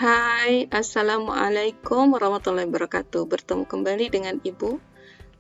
Hai, Assalamualaikum warahmatullahi wabarakatuh. Bertemu kembali dengan Ibu.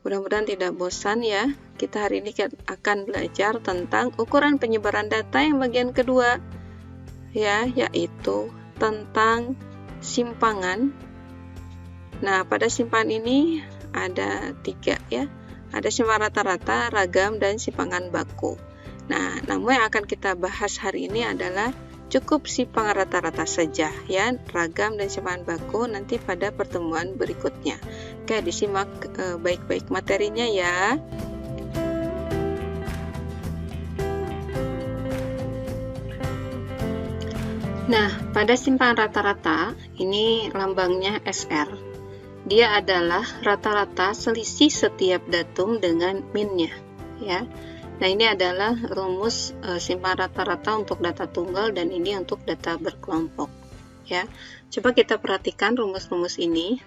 Mudah-mudahan tidak bosan ya. Kita hari ini akan belajar tentang ukuran penyebaran data yang bagian kedua, ya, yaitu tentang simpangan. Nah, pada simpangan ini ada 3 ya. Ada simpangan rata-rata, ragam, dan simpangan baku. Nah, namun yang akan kita bahas hari ini adalah cukup simpangan rata-rata saja ya, ragam dan simpangan baku nanti pada pertemuan berikutnya. Oke, disimak baik-baik materinya ya. Nah, pada simpangan rata-rata ini lambangnya SR. Dia adalah rata-rata selisih setiap datum dengan minnya ya. Nah, ini adalah rumus simpangan rata-rata untuk data tunggal dan ini untuk data berkelompok ya. Coba kita perhatikan rumus-rumus ini.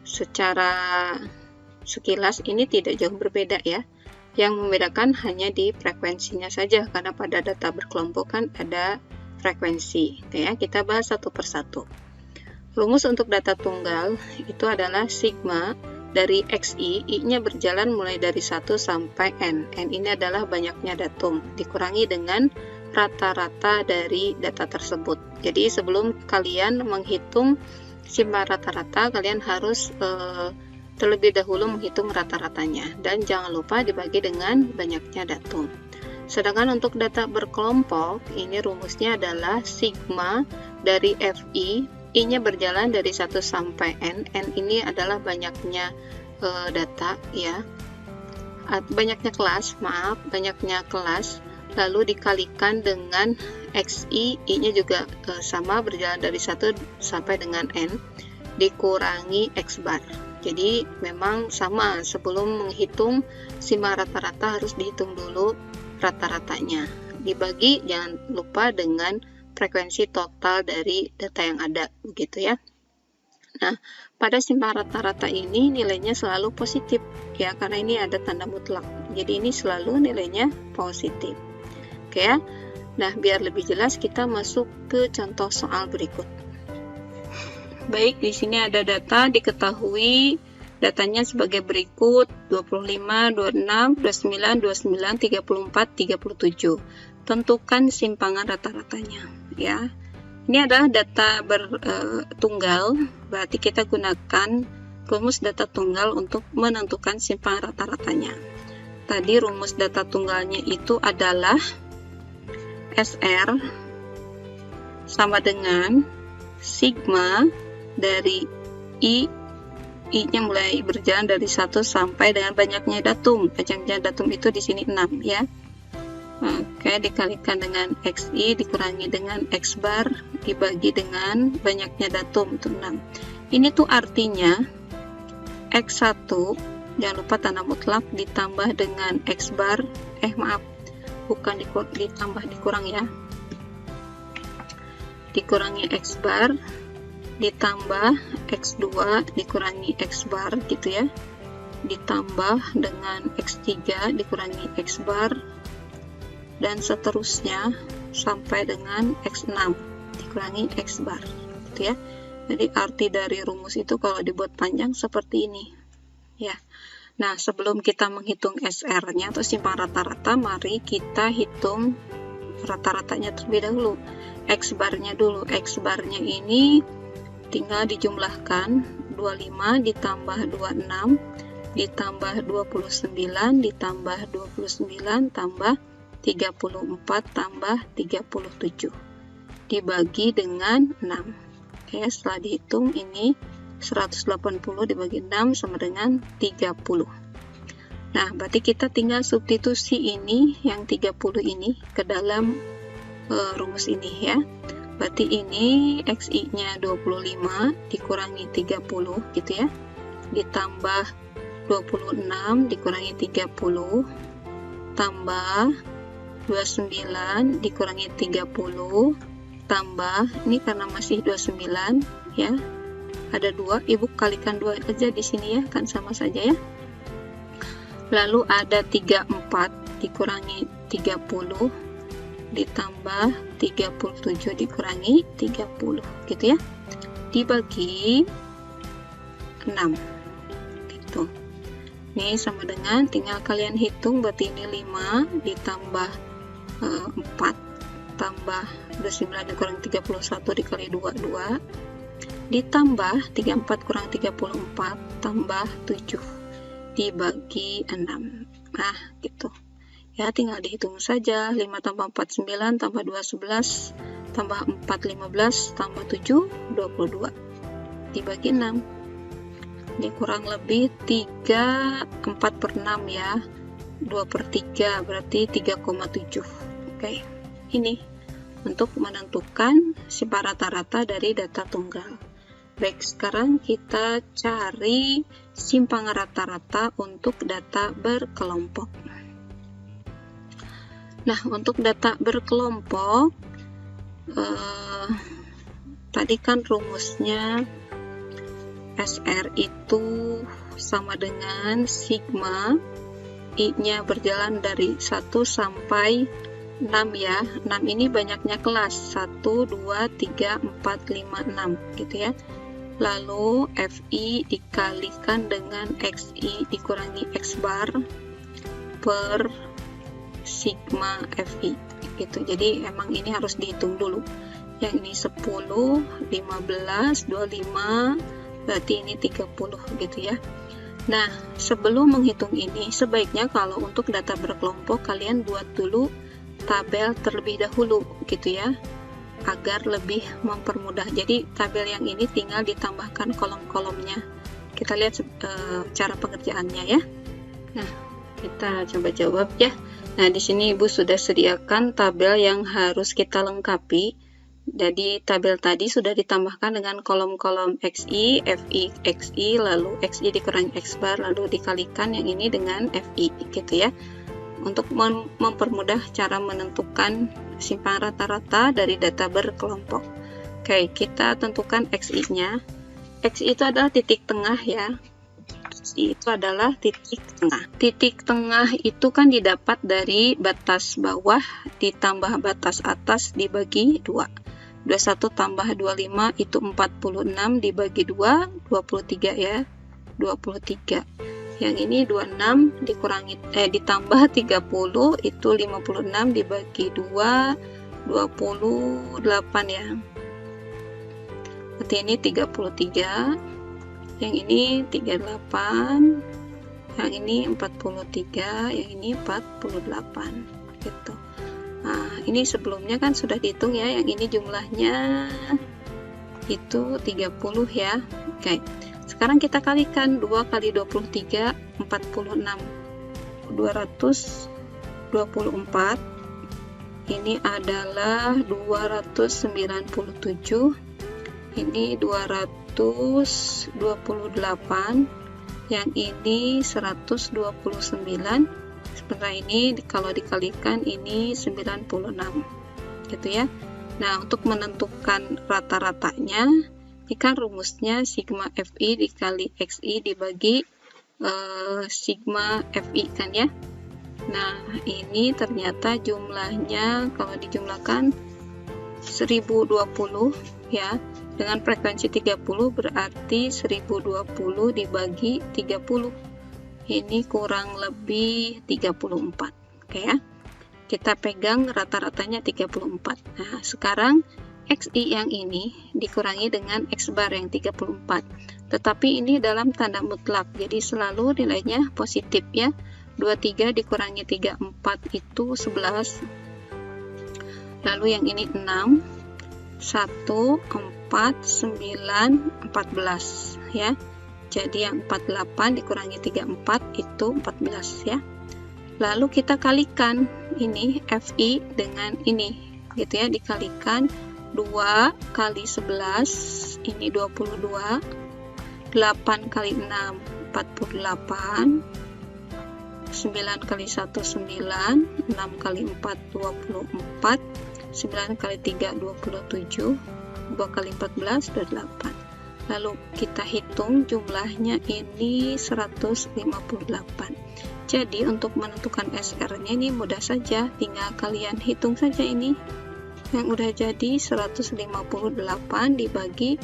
Secara sekilas ini tidak jauh berbeda ya. Yang membedakan hanya di frekuensinya saja karena pada data berkelompok kan ada frekuensi. Oke ya, kita bahas satu persatu. Rumus untuk data tunggal itu adalah sigma dari XI, I-nya berjalan mulai dari 1 sampai N. N ini adalah banyaknya datum, dikurangi dengan rata-rata dari data tersebut. Jadi sebelum kalian menghitung simpangan rata-rata, kalian harus terlebih dahulu menghitung rata-ratanya. Dan jangan lupa dibagi dengan banyaknya datum. Sedangkan untuk data berkelompok, ini rumusnya adalah sigma dari FI, I-nya berjalan dari 1 sampai N. N ini adalah banyaknya data ya. Banyaknya kelas, banyaknya kelas, lalu dikalikan dengan XI, I-nya juga sama berjalan dari 1 sampai dengan N, dikurangi X bar. Jadi memang sama, sebelum menghitung simpangan rata-rata harus dihitung dulu rata-ratanya. Dibagi jangan lupa dengan frekuensi total dari data yang ada, begitu ya. Nah, pada simpangan rata-rata ini nilainya selalu positif ya, karena ini ada tanda mutlak. Jadi ini selalu nilainya positif. Oke ya. Nah, biar lebih jelas kita masuk ke contoh soal berikut. Baik, di sini ada data diketahui datanya sebagai berikut: 25, 26, 29, 29, 34, 37. Tentukan simpangan rata-ratanya ya. Ini adalah data bertunggal, berarti kita gunakan rumus data tunggal untuk menentukan simpangan rata-ratanya. Tadi rumus data tunggalnya itu adalah SR sama dengan sigma dari I-nya mulai berjalan dari 1 sampai dengan banyaknya datum. Banyaknya datum itu di sini 6 ya. Oke, dikalikan dengan XI, dikurangi dengan X bar, dibagi dengan banyaknya datum, itu 6. Ini tuh artinya X1, jangan lupa tanda mutlak, ditambah dengan X bar, bukan ditambah, dikurang ya. Dikurangi X bar, ditambah X2, dikurangi X bar gitu ya. Ditambah dengan X3, dikurangi X bar, dan seterusnya sampai dengan X6 dikurangi X bar gitu ya. Jadi arti dari rumus itu kalau dibuat panjang seperti ini ya. Nah, sebelum kita menghitung SR-nya atau simpangan rata-rata, mari kita hitung rata-ratanya terlebih dahulu. X bar-nya dulu. X bar-nya ini tinggal dijumlahkan, 25 ditambah 26 ditambah 29 ditambah 29 tambah 34 tambah 37 dibagi dengan 6. Oke, setelah dihitung ini 180 dibagi 6 sama dengan 30. Nah, berarti kita tinggal substitusi ini yang 30 ini ke dalam rumus ini ya. Berarti ini XI-nya 25 dikurangi 30 gitu ya. Ditambah 26 dikurangi 30 tambah 29 dikurangi 30 tambah, ini karena masih 29 ya, ada 2, ibu kalikan 2 aja di sini ya, kan sama saja ya. Lalu ada 34 dikurangi 30 ditambah 37 dikurangi 30 gitu ya, dibagi 6 gitu. Ini sama dengan, tinggal kalian hitung, berarti ini 5 ditambah 4 tambah 29 dikurangi 31 dikali 2 ditambah 34 kurang 34 tambah 7 dibagi 6. Nah gitu ya, tinggal dihitung saja. 5 tambah 4 9 tambah 2 11 tambah 4 15 tambah 7 22 dibagi 6. Ini kurang lebih 4/6 ya, 2/3 berarti 3,7. Oke, ini untuk menentukan simpan rata-rata dari data tunggal. Baik, sekarang kita cari simpan rata-rata untuk data berkelompok. Nah, untuk data berkelompok, tadi kan rumusnya SR itu sama dengan sigma I-nya berjalan dari 1 sampai 6 ya. 6 ini banyaknya kelas, 1, 2, 3, 4, 5, 6 gitu ya. Lalu FI dikalikan dengan XI dikurangi X bar per sigma FI gitu. Jadi emang ini harus dihitung dulu. Yang ini 10, 15, 25, berarti ini 30 gitu ya. Nah, sebelum menghitung ini, sebaiknya kalau untuk data berkelompok kalian buat dulu tabel terlebih dahulu gitu ya, agar lebih mempermudah. Jadi tabel yang ini tinggal ditambahkan kolom-kolomnya. Kita lihat cara pengerjaannya ya. Nah, kita coba jawab ya. Nah, di sini Ibu sudah sediakan tabel yang harus kita lengkapi. Jadi tabel tadi sudah ditambahkan dengan kolom-kolom XI, FI, XI, lalu XI dikurangi X bar, lalu dikalikan yang ini dengan FI gitu ya, untuk mempermudah cara menentukan simpan rata-rata dari data berkelompok. Oke, kita tentukan XI-nya. XI itu adalah titik tengah ya. XI itu adalah titik tengah. Titik tengah itu kan didapat dari batas bawah ditambah batas atas dibagi 2. 21 tambah 25 itu 46 dibagi 2, 23 ya, 23. Yang ini 26 dikurangi ditambah 30 itu 56 dibagi 2, 28 ya. Berarti ini 33. Yang ini 38. Yang ini 43, yang ini 48 gitu. Nah, ini sebelumnya kan sudah dihitung ya, yang ini jumlahnya itu 30 ya. Oke, sekarang kita kalikan 2 kali 23, 46, 224. Ini adalah 297, ini 228, yang ini 129. Sebentar, ini kalau dikalikan ini 96 gitu ya. Nah, untuk menentukan rata-ratanya, ini kan rumusnya sigma FI dikali XI dibagi sigma FI kan ya. Nah, ini ternyata jumlahnya kalau dijumlahkan 1020 ya. Dengan frekuensi 30 berarti 1020 dibagi 30. Ini kurang lebih 34. Oke ya. Kita pegang rata-ratanya 34. Nah, sekarang XI yang ini dikurangi dengan X bar yang 34. Tetapi ini dalam tanda mutlak. Jadi selalu nilainya positif ya. 23 dikurangi 34 itu 11. Lalu yang ini 6, 1, 4, 9, 14 ya. Jadi yang 48 dikurangi 34 itu 14 ya. Lalu kita kalikan ini FI dengan ini gitu ya, dikalikan 2 kali 11 ini 22, 8 kali 6 48, 9 kali 1 9, 6 kali 4 24, 9 kali 3 27, 2 kali 14 28. lalu kita hitung jumlahnya ini 158. Jadi untuk menentukan SR-nya ini mudah saja, tinggal kalian hitung saja ini. Yang udah jadi 158 dibagi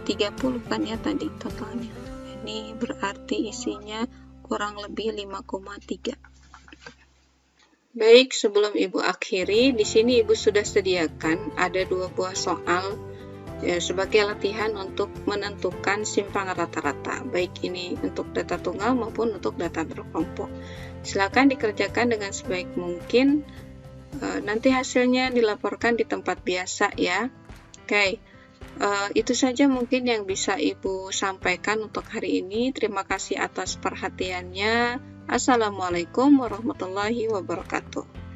30 kan ya tadi totalnya. Ini berarti isinya kurang lebih 5,3. Baik, sebelum Ibu akhiri, di sini Ibu sudah sediakan ada 2 buah soal ya, sebagai latihan untuk menentukan simpangan rata-rata, baik ini untuk data tunggal maupun untuk data berkelompok. Silakan dikerjakan dengan sebaik mungkin. Nanti hasilnya dilaporkan di tempat biasa ya. Oke, itu saja mungkin yang bisa Ibu sampaikan untuk hari ini. Terima kasih atas perhatiannya. Assalamualaikum warahmatullahi wabarakatuh.